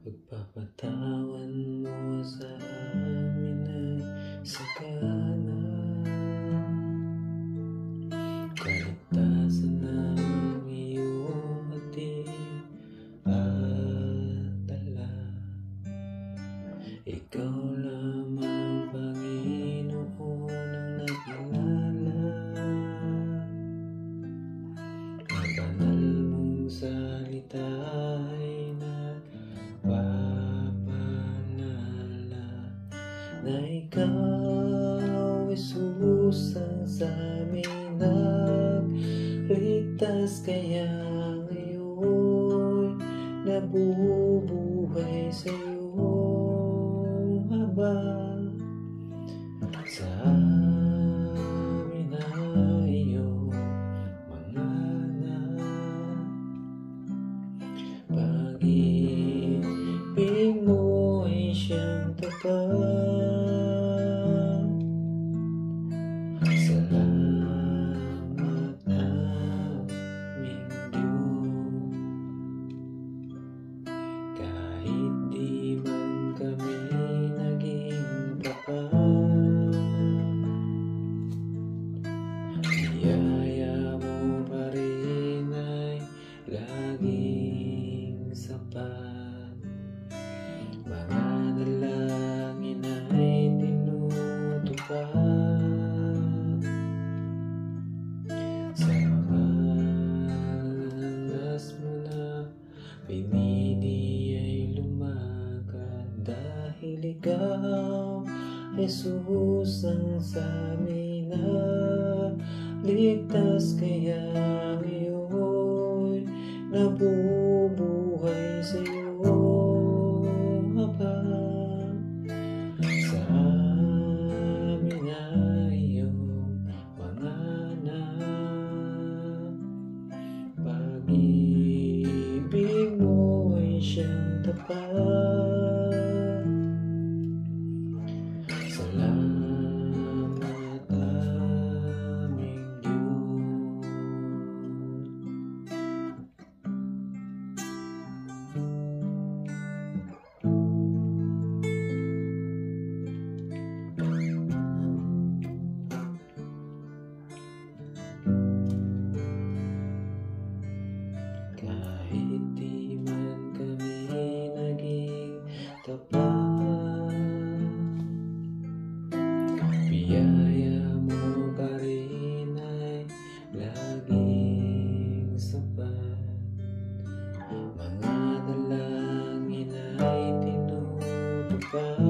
Pagpapatawan mo sa amin ay sagana. Kaligtasan ng iyong hatid at dala. Ikaw lamang, Panginoon, ang nakilala. Ang banal mong salita ay nagpapalala na ikaw, Jesus, ang sa amin nagligtas, kaya ngayon nabubuhay sa iyong habag. Sa amin na iyong mga anak, pag-ibig mo ay siyang tapat. Salamat aming Diyos, kahit di man kami naging tapat, biyaya mo pa rin ay laging sapat. Mga dalangin ay tinutupad. Sa mga landas mo na pinili ay lumakad, dahil ikaw, Jesus, ang sa amin nagligtas, kaya ngayon nabubuhay sa iyong habag. Sa amin na iyong mga anak, pag-ibig mo ay siyang tapat. Salamat aming Diyos. Kahit di man kami naging tapat, biyaya mo pa rin ay laging sapat. Mga dalangin ay tinutupad.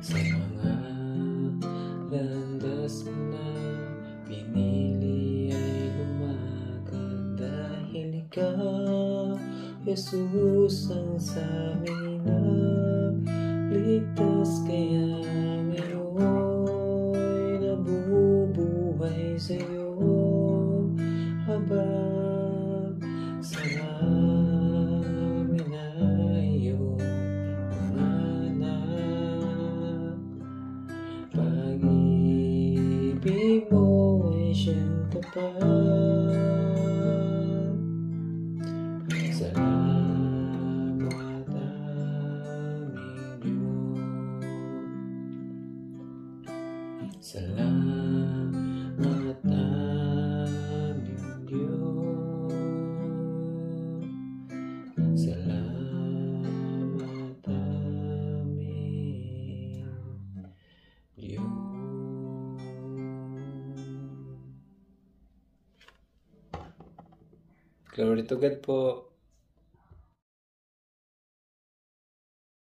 Sa mga landas mo na pinili ay lumakad, dahil ikaw, Jesus, ang sa amin nagligtas, kaya ngayon nabubuhay sa iyong habag. Sa amin na iyong mga anak, pag-ibig mo ay siyang tapat. Salamat aming Diyos. Salamat aming Diyos. Salamat aming Diyos. Glory to God po.